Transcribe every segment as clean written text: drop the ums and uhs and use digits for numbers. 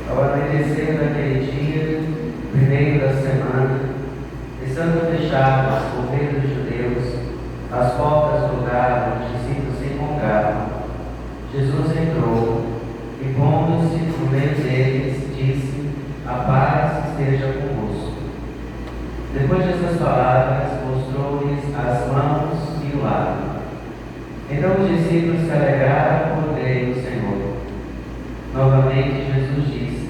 Ao anoitecer daquele dia, primeiro da semana, estando fechadas por medo dos judeus, as portas do lugar onde os discípulos se encontravam, Jesus entrou e, pondo-se no meio deles, disse: "A paz esteja convosco." Depois dessas palavras, mostrou-lhes as mãos e o lado. Então os discípulos se alegraram por verem o Senhor. Novamente Jesus disse: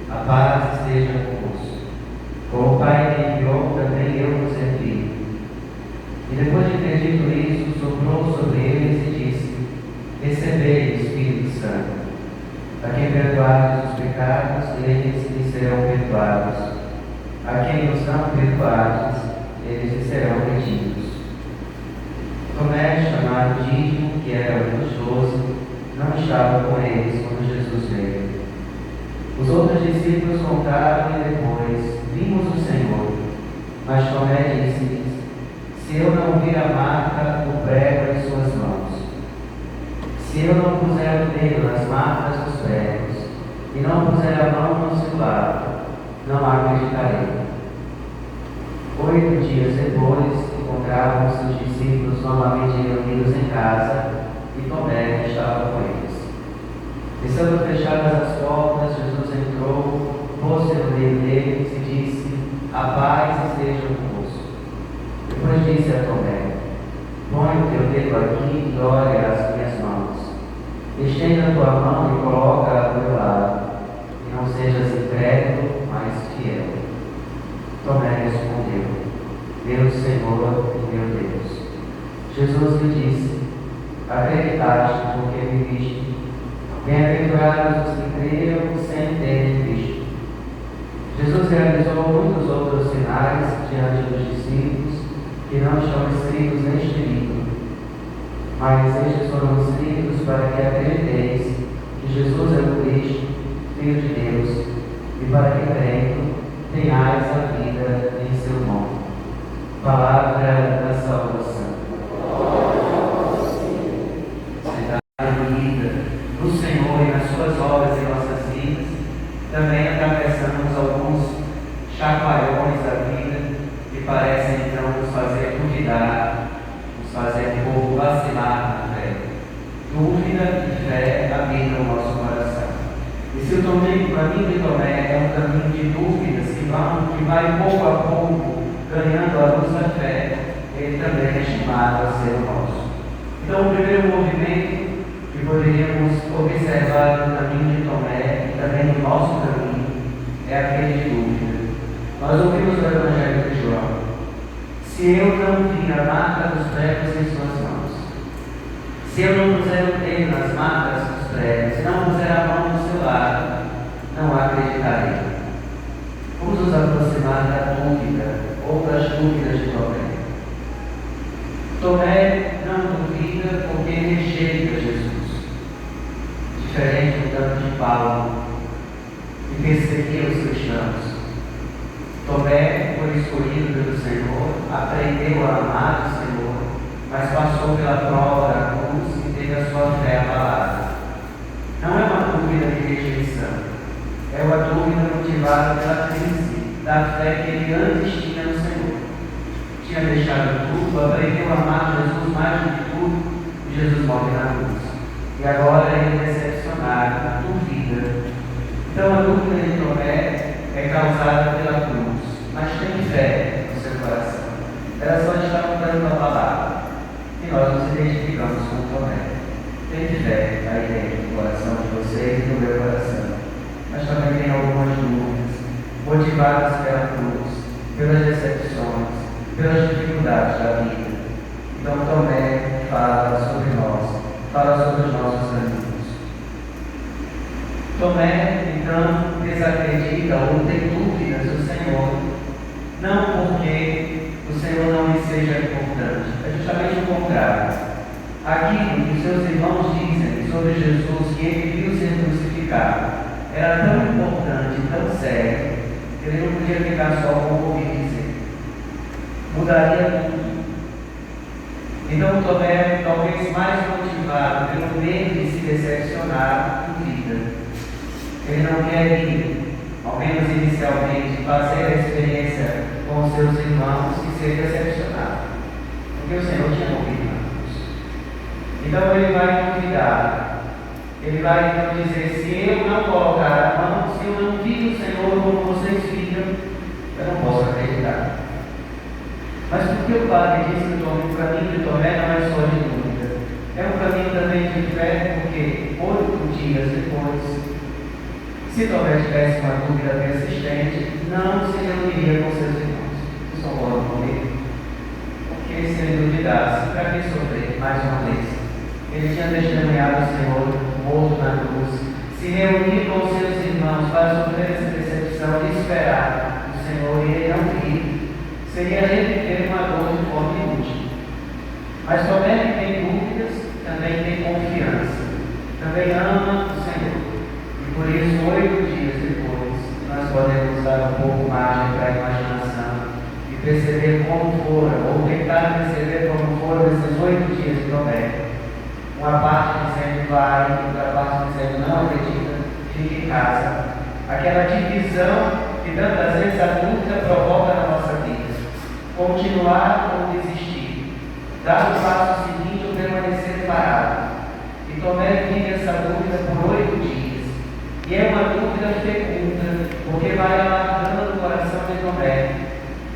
"A paz esteja convosco. Como o Pai me enviou, também eu vos envio." E depois de ter dito isso, soprou sobre eles e disse: "Recebei o Espírito Santo. A quem perdoardes os pecados, eles lhes serão perdoados. A quem os não perdoardes, eles lhes serão retidos." Tomé, chamado Dídimo, que era um dos 12, não estava com eles quando Jesus veio. Os outros discípulos contaram-lhe depois: "Vimos o Senhor." Mas Tomé disse-lhes: "Se eu não vir a marca do prego em suas mãos, se eu não puser o dedo nas marcas dos pregos, e não puser a mão no seu lado, não acreditarei." 8 dias depois, encontravam-se os discípulos novamente reunidos em casa, e Tomé estava com eles. Estando fechadas as portas, Jesus entrou, pôs-se no meio deles e disse: "A paz esteja convosco." Depois disse a Tomé: "Põe o teu dedo aqui e olha as minhas mãos. Estenda a tua mão e coloca-a do meu lado, e não sejas incrédulo, mas fiel." Tomé respondeu: "Meu Senhor e meu Deus." Jesus lhe disse: "Acreditaste porque me viste. Bem-aventurados os que creram sem terem visto." Jesus realizou muitos outros sinais diante dos discípulos que não estão escritos neste livro, mas estes foram escritos para que acrediteis que Jesus é o Cristo, Filho de Deus, e para que, crendo, tenhais a vida em seu nome. Palavra da salvação. No Senhor e nas suas obras em nossas vidas, também atravessamos alguns chacoalhões da vida que parecem então nos fazer duvidar, nos fazer um pouco vacilar na fé. Dúvida e fé habitam o nosso coração. E se o caminho de Tomé é um caminho de dúvidas que vai pouco a pouco ganhando a luz da fé, ele também é chamado a ser o nosso. Então, o primeiro movimento que poderíamos observar no caminho de Tomé e também no nosso caminho é aquele de dúvida. Nós ouvimos no Evangelho de João: "Se eu não vir a marca dos pregos em suas mãos, se eu não puser o dedo nas marcas dos pregos, se não puser a mão no seu lado, não acreditarei." Vamos nos aproximar da dúvida ou das dúvidas de Tomé. Tomé não duvida porque rejeita Jesus, diferente do tanto de Paulo, que perseguia os cristãos. Tomé foi escolhido pelo Senhor, aprendeu a amar o Senhor, mas passou pela prova da cruz e teve a sua fé abalada. Não é uma dúvida de rejeição, é uma dúvida motivada pela crise da fé que ele antes tinha no Senhor. Tinha deixado tudo, aprendeu a amar Jesus mais do que tudo, e Jesus morre na cruz. E agora ele é decepcionado, duvida. Então a dúvida de Tomé é causada pela cruz, mas tem fé no seu coração. Ela só está mudando a palavra. E nós nos identificamos com Tomé. Tem fé aí dentro do coração de vocês e do meu coração. Mas também tem algumas dúvidas, motivadas pela cruz, pelas decepções, pelas dificuldades da vida. Então Tomé fala sobre nós, fala sobre os nossos amigos. Tomé, então, desacredita ou tem dúvidas do Senhor, não porque o Senhor não lhe seja importante, é justamente o contrário. Aquilo que os seus irmãos dizem sobre Jesus, que ele viu ser crucificado, era tão importante, tão sério, que ele não podia ficar só com o ouvir dizer. Mudaria tudo. Então Tomé, talvez mais motivado pelo medo de se decepcionar, duvida. Ele não quer ir, ao menos inicialmente, fazer a experiência com os seus irmãos e ser decepcionado. Porque o Senhor tinha convidado. Então ele vai convidar. Ele vai então dizer: se eu não colocar a mão, se eu não vi o Senhor como vocês viram, eu não posso acreditar. Mas por que o Padre diz que o caminho de Tomé não é só de dúvida? É um caminho também de fé, porque 8 dias depois, se Tomé tivesse uma dúvida persistente, não se reuniria com seus irmãos. Vocês concordam comigo? Porque se ele duvidasse, para que sofrer mais uma vez? Ele tinha testemunhado o Senhor morto na cruz, se reunir com seus irmãos para sofrer essa decepção e esperar o Senhor e ele não vir, seria reviver uma dor de forma inútil. Mas Tomé, que tem dúvidas, também tem confiança, também ama o Senhor. E por isso, 8 dias depois, nós podemos dar um pouco margem para a imaginação e perceber como foram, ou tentar perceber como foram esses 8 dias de Tomé. Uma parte dizendo vai, outra parte dizendo não acredita, fica em casa. Aquela divisão que tantas vezes a dúvida provoca na nossa vida. Continuar ou desistir, dar o passo seguinte ou permanecer parado. E Tomé vive essa dúvida por 8 dias. E é uma dúvida fecunda, porque vai alargando o coração de Tomé.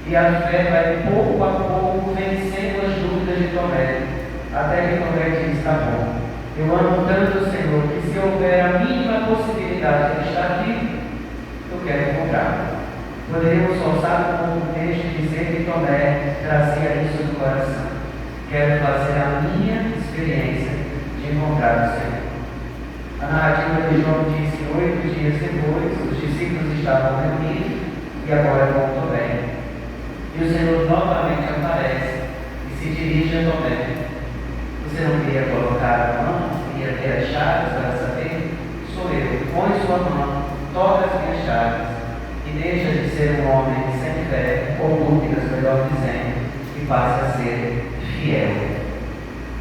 E a fé vai pouco a pouco vencendo as dúvidas de Tomé. Até que Tomé diz: está bom, eu amo tanto o Senhor que se houver a mínima possibilidade de estar vivo, eu quero encontrá-lo. Poderíamos forçar com o texto e dizer que Tomé trazia isso no coração. Quero fazer a minha experiência de encontrar o Senhor. A narrativa de João diz que 8 dias depois, os discípulos estavam reunidos e agora com Tomé. E o Senhor novamente aparece e se dirige a Tomé. Você não queria colocar a mão, queria ter as chaves para saber? Sou eu. Põe sua mão, toca as minhas chaves e deixa de ser um homem sem fé, ou dúvidas, melhor dizendo, e passe a ser fiel.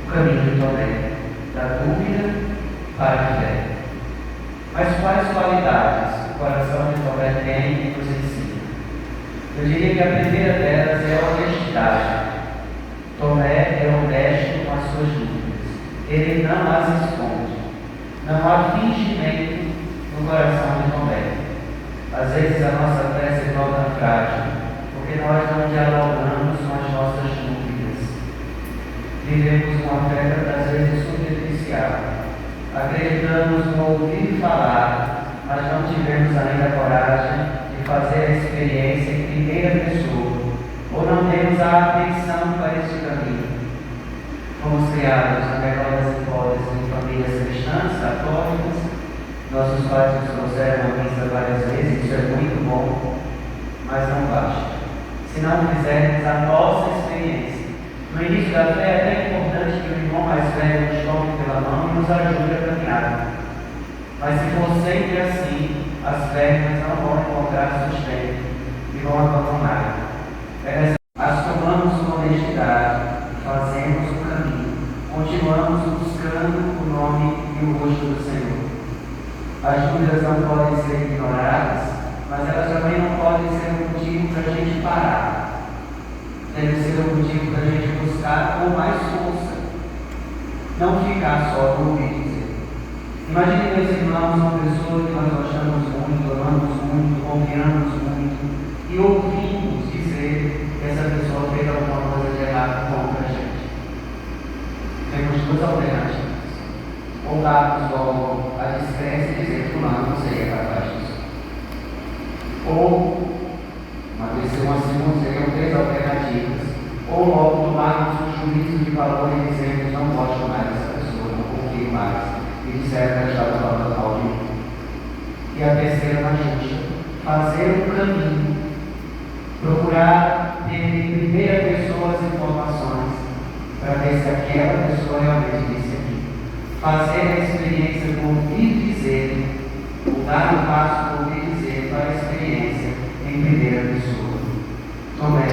O caminho de Tomé, da dúvida para a fé. Mas quais qualidades o coração de Tomé tem e nos ensina? Eu diria que a primeira delas é a honestidade. Tomé é honesto com as suas dúvidas. Ele não as esconde. Não há fingimento no coração de Tomé. Às vezes a nossa fé se torna frágil, porque nós não dialogamos com as nossas dúvidas. Vivemos uma fé às vezes superficial. Acreditamos no ouvir falar, mas não tivemos ainda a coragem de fazer a experiência em primeira pessoa. Ou não temos a atenção para esse caminho. Fomos criados, na melhor das hipóteses, em famílias cristãs, católicas. Nossos pais nos trouxeram a missa várias vezes, isso é muito bom, mas não basta. Se não fizermos a nossa experiência. No início da fé é até importante que o irmão mais velho nos tome pela mão e nos ajude a caminhar. Mas se for sempre assim, as pernas não vão encontrar sustento e vão abandonar. As tomamos com honestidade, fazemos o caminho, continuamos buscando o nome e o rosto do Senhor. As dúvidas não podem ser ignoradas, mas elas também não podem ser um motivo para a gente parar. Deve ser um motivo para a gente buscar com mais força, não ficar só no ouvir dizer. Imagine, meus irmãos, uma pessoa que nós gostamos muito, amamos muito, confiamos muito e ouvimos dizer que essa pessoa fez alguma coisa de errado contra a gente. Temos 2 alternativas. Ou darmos logo a descrença e dizer: fulano não seria capaz disso. Ou, seriam 3 alternativas. Ou logo tomarmos um juízo de valor e dizermos: não gosto mais dessa pessoa, não confio mais. E disseram que ela estava falando mal de mim. E a terceira mais justa: fazer o caminho. Procurar ter em primeira pessoa as informações para ver se aquela pessoa realmente disse aqui. Fazer a experiência com ouvir dizer, ou dar um passo com ouvir dizer para a experiência em primeira pessoa. Tomé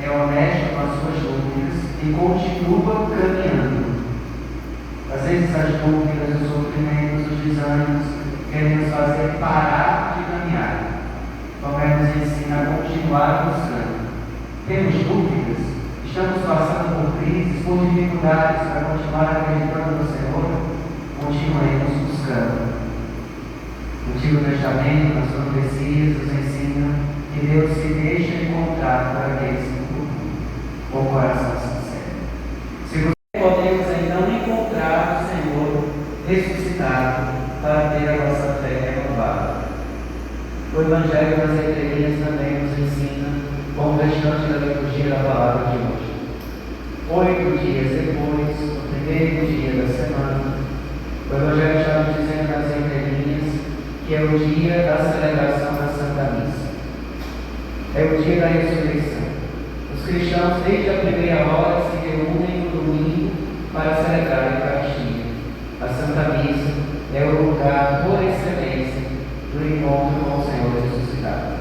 é honesto com as suas dúvidas e continua caminhando. Às vezes as dúvidas, os sofrimentos, os desânimos queremos fazer parar de caminhar. Tomé nos ensina a continuar buscando. Temos dúvidas? Estamos passando por crises, por dificuldades para continuar acreditando no Senhor? Continuemos buscando. O Antigo Testamento, nas profecias, nos ensina que Deus se deixa encontrar por aqueles que procuram com o coração sincero. Se podemos então encontrar o Senhor ressuscitado para ter a nossa fé renovada. O Evangelho das Letrinhas também nos ensina, como o restante da liturgia da palavra de hoje. 8 dias depois, no primeiro dia da semana, o Evangelho está nos dizendo nas Letrinhas que é o dia da celebração da Santa Missa. É o dia da ressurreição. Os cristãos, desde a primeira hora, se reúnem no domingo para celebrar a Eucaristia. A Santa Missa é o lugar, por excelência, do encontro com o Senhor ressuscitado.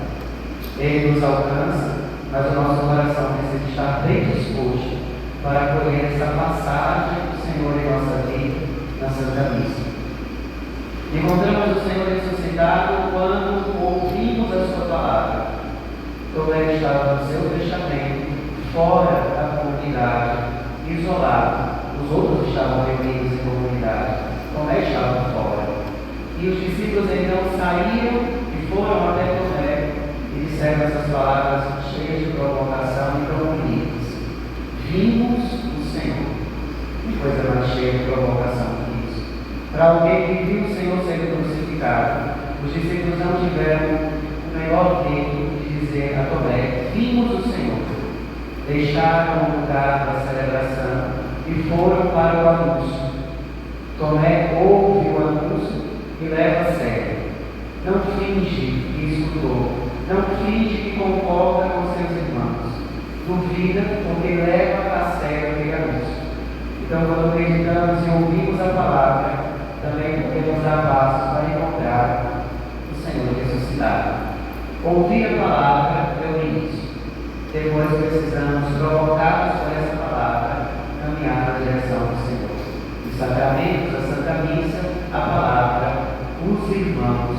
Ele nos alcança, mas o nosso coração precisa estar bem disposto para acolher essa passagem do Senhor em nossa vida, na Santa Missa. Encontramos o Senhor ressuscitado quando ouvimos a sua palavra. Tomé estava no seu testamento, fora da comunidade, isolado. Os outros estavam reunidos em comunidade. Tomé estava fora. E os discípulos então saíram e foram até Tomé e disseram essas palavras cheias de provocação e tão bonitas. Vimos o Senhor. Que coisa mais cheia de provocação que isso. Para alguém que viu o Senhor sendo crucificado, os discípulos não tiveram o melhor tempo de dizer a Tomé: vimos o Senhor. Deixaram o lugar da celebração e foram para o anúncio. Tomé ouve o anúncio e leva a sério. Não finge que escutou, não finge que concorda com seus irmãos. Duvida porque leva a sério aquele anúncio. Então, quando acreditamos e ouvimos a palavra, também podemos dar passos para encontrar o Senhor ressuscitado. Ouvir a palavra é o início. Depois precisamos, provocados por essa palavra, caminhar na direção do Senhor. Os sacramentos, a Santa Missa, a palavra, os irmãos.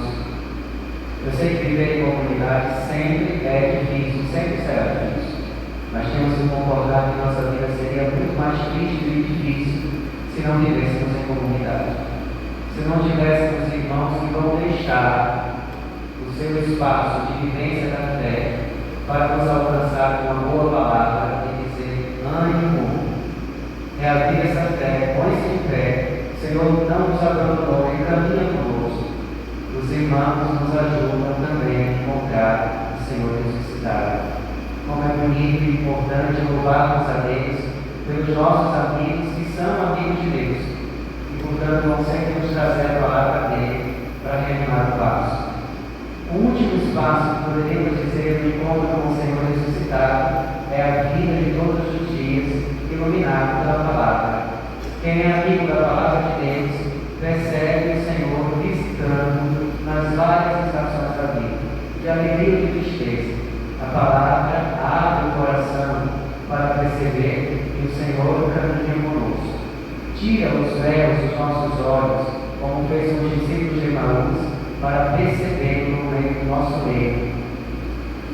Eu sei que viver em comunidade sempre é difícil, sempre será difícil. Mas temos que concordar que nossa vida seria muito mais triste e difícil se não vivêssemos em comunidade. Se não tivéssemos irmãos que vão deixar o seu espaço de vivência da fé para nos alcançar com uma boa palavra e dizer: ânimo, reaviva essa fé, põe-se em pé, o Senhor não nos abandonou e caminha conosco. Os irmãos nos ajudam também a encontrar o Senhor ressuscitado. Como é bonito e importante louvarmos a Deus pelos nossos amigos que são amigos de Deus e, portanto, conseguem nos trazer a palavra dele para reanimar o passo. O último espaço que poderíamos dizer do encontro com o Senhor ressuscitado é a vida de todos os dias, iluminado pela palavra. Quem é amigo da palavra de Deus percebe o Senhor visitando nas várias estações da vida, de alegria e de tristeza. A palavra abre o coração para perceber que o Senhor caminha conosco. Tira os véus dos nossos olhos, como fez com os discípulos de Emaús, para perceber no meio do nosso meio.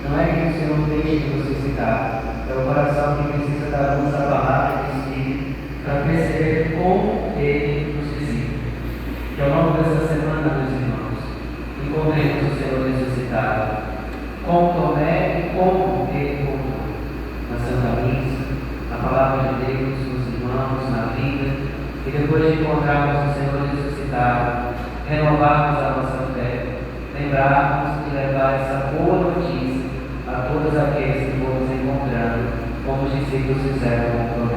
Não é que o Senhor deixe de nos visitar, é o coração que precisa da luz da palavra e do Espírito para perceber como Ele nos visita. Que ao longo dessa semana, meus irmãos, encontremos o Senhor ressuscitado, com Tomé e como Ele encontrou, na Santa Missa, na palavra de Deus, nos irmãos, na vida, e depois de encontrarmos o Senhor ressuscitado, renovarmos a nossa fé, lembrarmos de levar essa boa notícia a todos aqueles que fomos encontrando, como os discípulos fizeram com